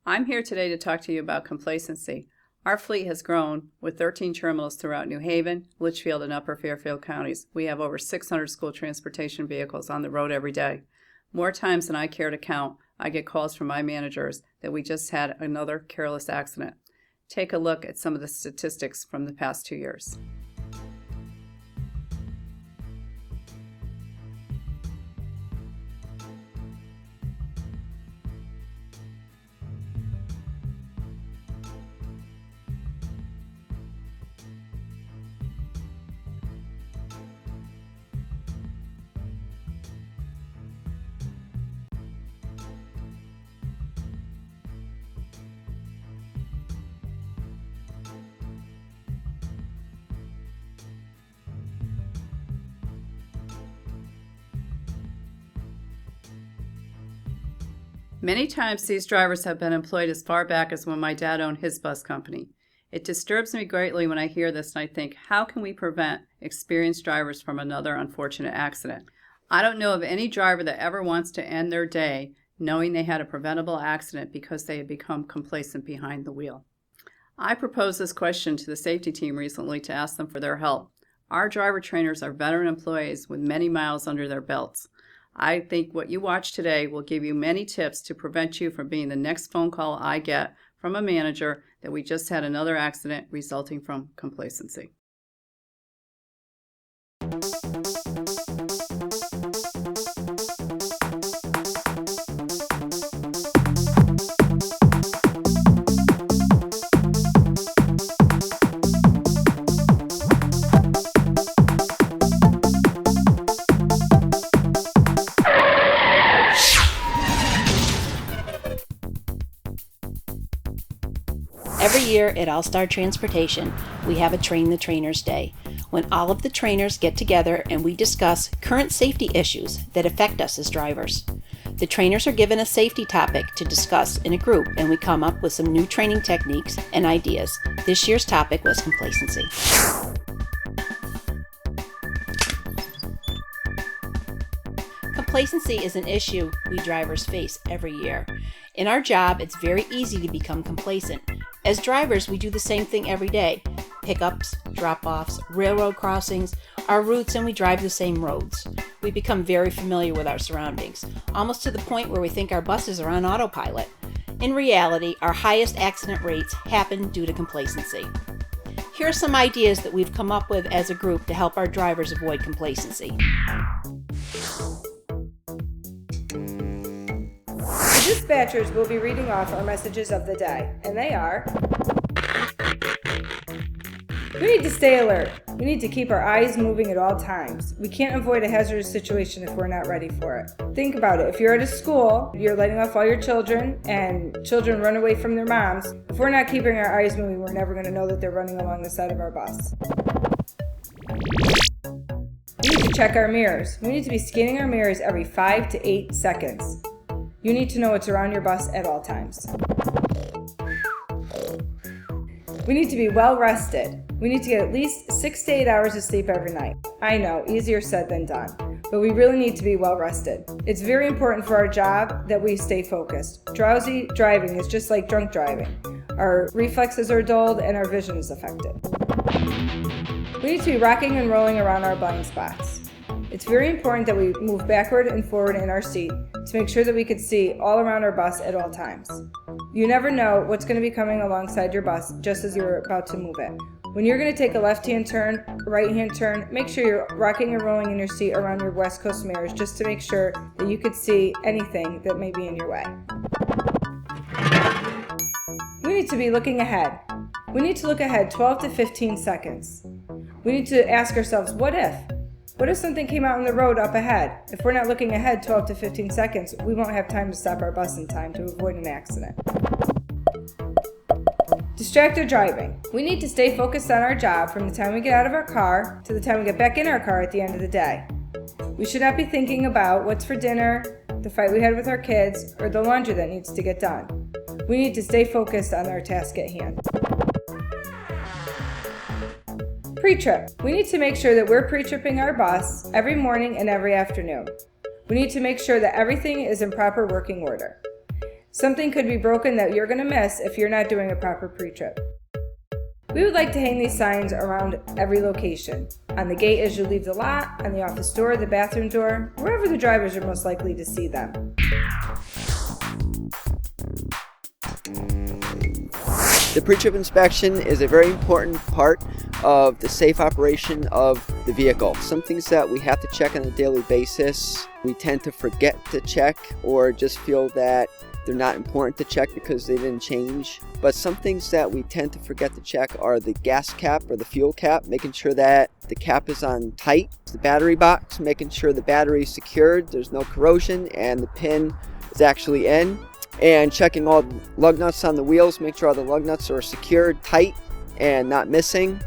I'm here today to talk to you about complacency. Our fleet has grown with 13 terminals throughout New Haven, Litchfield, and Upper Fairfield counties. We have over 600 school transportation vehicles on the road every day. More times than I care to count, I get calls from my managers that we just had another careless accident. Take a look at some of the statistics from the past 2 years. Many times these drivers have been employed as far back as when my dad owned his bus company. It disturbs me greatly when I hear this and I think, how can we prevent experienced drivers from another unfortunate accident? I don't know of any driver that ever wants to end their day knowing they had a preventable accident because they had become complacent behind the wheel. I proposed this question to the safety team recently to ask them for their help. Our driver trainers are veteran employees with many miles under their belts. I think what you watch today will give you many tips to prevent you from being the next phone call I get from a manager that we just had another accident resulting from complacency. Every year at All Star Transportation, we have a Train the Trainers Day, when all of the trainers get together and we discuss current safety issues that affect us as drivers. The trainers are given a safety topic to discuss in a group, and we come up with some new training techniques and ideas. This year's topic was complacency. Complacency is an issue we drivers face every year. In our job, it's very easy to become complacent. As drivers, we do the same thing every day. Pickups, drop-offs, railroad crossings, our routes, and we drive the same roads. We become very familiar with our surroundings, almost to the point where we think our buses are on autopilot. In reality, our highest accident rates happen due to complacency. Here are some ideas that we've come up with as a group to help our drivers avoid complacency. Dispatchers will be reading off our messages of the day, and they are: we need to stay alert. We need to keep our eyes moving at all times. We can't avoid a hazardous situation if we're not ready for it. Think about it. If you're at a school, you're letting off all your children, and children run away from their moms. If we're not keeping our eyes moving, we're never going to know that they're running along the side of our bus. We need to check our mirrors. We need to be scanning our mirrors every 5 to 8 seconds. You need to know what's around your bus at all times. We need to be well rested. We need to get at least 6 to 8 hours of sleep every night. I know, easier said than done, but we really need to be well rested. It's very important for our job that we stay focused. Drowsy driving is just like drunk driving. Our reflexes are dulled and our vision is affected. We need to be rocking and rolling around our blind spots. It's very important that we move backward and forward in our seat to make sure that we can see all around our bus at all times. You never know what's going to be coming alongside your bus just as you're about to move it. When you're going to take a left-hand turn, right-hand turn, make sure you're rocking and rolling in your seat around your West Coast mirrors just to make sure that you could see anything that may be in your way. We need to be looking ahead. We need to look ahead 12 to 15 seconds. We need to ask ourselves, what if? What if something came out on the road up ahead? If we're not looking ahead 12 to 15 seconds, we won't have time to stop our bus in time to avoid an accident. Distracted driving. We need to stay focused on our job from the time we get out of our car to the time we get back in our car at the end of the day. We should not be thinking about what's for dinner, the fight we had with our kids, or the laundry that needs to get done. We need to stay focused on our task at hand. Pre-trip. We need to make sure that we're pre-tripping our bus every morning and every afternoon. We need to make sure that everything is in proper working order. Something could be broken that you're going to miss if you're not doing a proper pre-trip. We would like to hang these signs around every location. On the gate as you leave the lot, on the office door, the bathroom door, wherever the drivers are most likely to see them. The pre-trip inspection is a very important part of the safe operation of the vehicle. Some things that we have to check on a daily basis, we tend to forget to check or just feel that they're not important to check because they didn't change. But some things that we tend to forget to check are the gas cap or the fuel cap, making sure that the cap is on tight. The battery box, making sure the battery is secured, there's no corrosion, and the pin is actually in. And checking all the lug nuts on the wheels, make sure all the lug nuts are secured tight and not missing.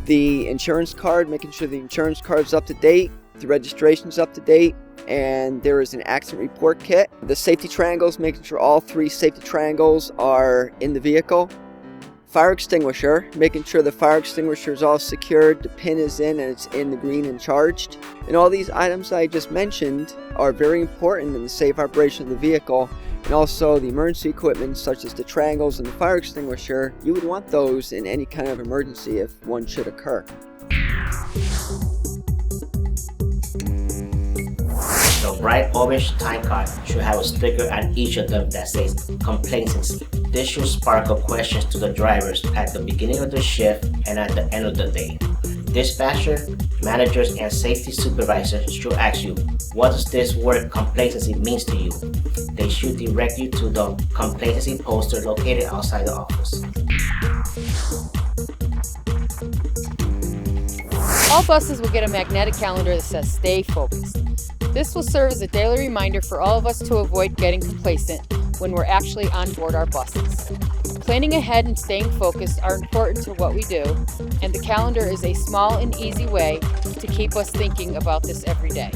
The insurance card, making sure the insurance card is up to date, the registration's up to date, and there is an accident report kit. The safety triangles, making sure all 3 safety triangles are in the vehicle. Fire extinguisher, making sure the fire extinguisher is all secured, the pin is in and it's in the green and charged. And all these items I just mentioned are very important in the safe operation of the vehicle. And also the emergency equipment such as the triangles and the fire extinguisher, you would want those in any kind of emergency if one should occur. The bright orange time card should have a sticker on each of them that says Complacency. This should spark up questions to the drivers at the beginning of the shift and at the end of the day. Dispatcher, managers, and safety supervisors should ask you, what does this word complacency means to you? They should direct you to the complacency poster located outside the office. All buses will get a magnetic calendar that says stay focused. This will serve as a daily reminder for all of us to avoid getting complacent when we're actually on board our buses. Planning ahead and staying focused are important to what we do, and the calendar is a small and easy way to keep us thinking about this every day.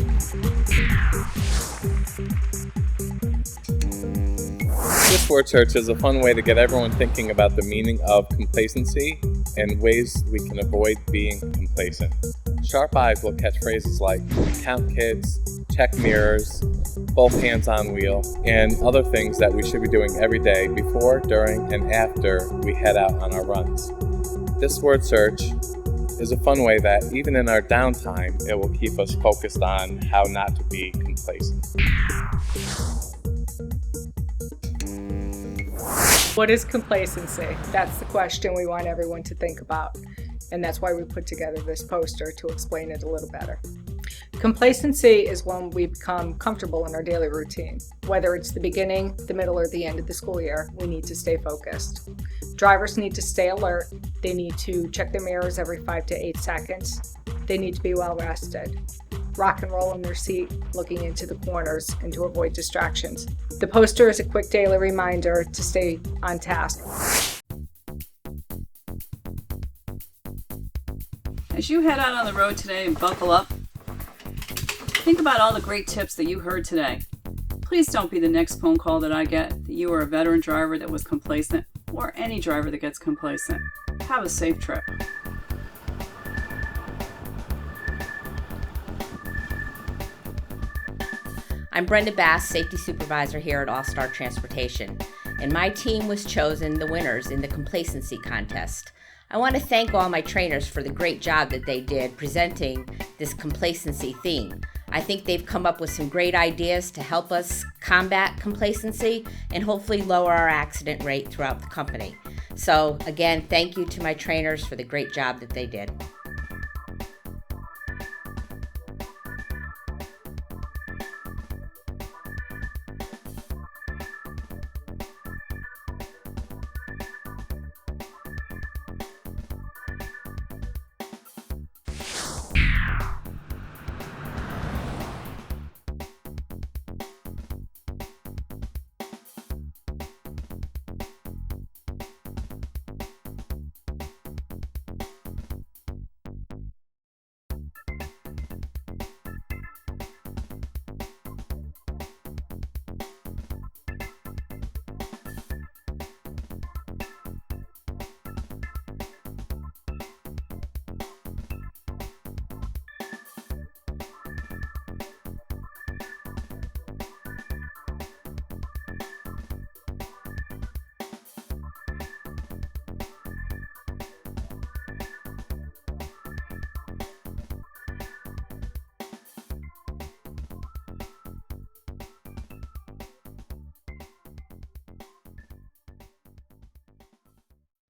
This word search is a fun way to get everyone thinking about the meaning of complacency and ways we can avoid being complacent. Sharp eyes will catch phrases like count kids, check mirrors, both hands on wheel, and other things that we should be doing every day before, during, and after we head out on our runs. This word search is a fun way that even in our downtime, it will keep us focused on how not to be complacent. What is complacency? That's the question we want everyone to think about. And that's why we put together this poster to explain it a little better. Complacency is when we become comfortable in our daily routine. Whether it's the beginning, the middle, or the end of the school year, we need to stay focused. Drivers need to stay alert. They need to check their mirrors every 5 to 8 seconds. They need to be well rested. Rock and roll in their seat, looking into the corners and to avoid distractions. The poster is a quick daily reminder to stay on task. As you head out on the road today and buckle up, think about all the great tips that you heard today. Please don't be the next phone call that I get that you are a veteran driver that was complacent, or any driver that gets complacent. Have a safe trip. I'm Brenda Bass, Safety Supervisor here at All Star Transportation, and my team was chosen the winners in the Complacency Contest. I want to thank all my trainers for the great job that they did presenting this complacency theme. I think they've come up with some great ideas to help us combat complacency and hopefully lower our accident rate throughout the company. So again, thank you to my trainers for the great job that they did.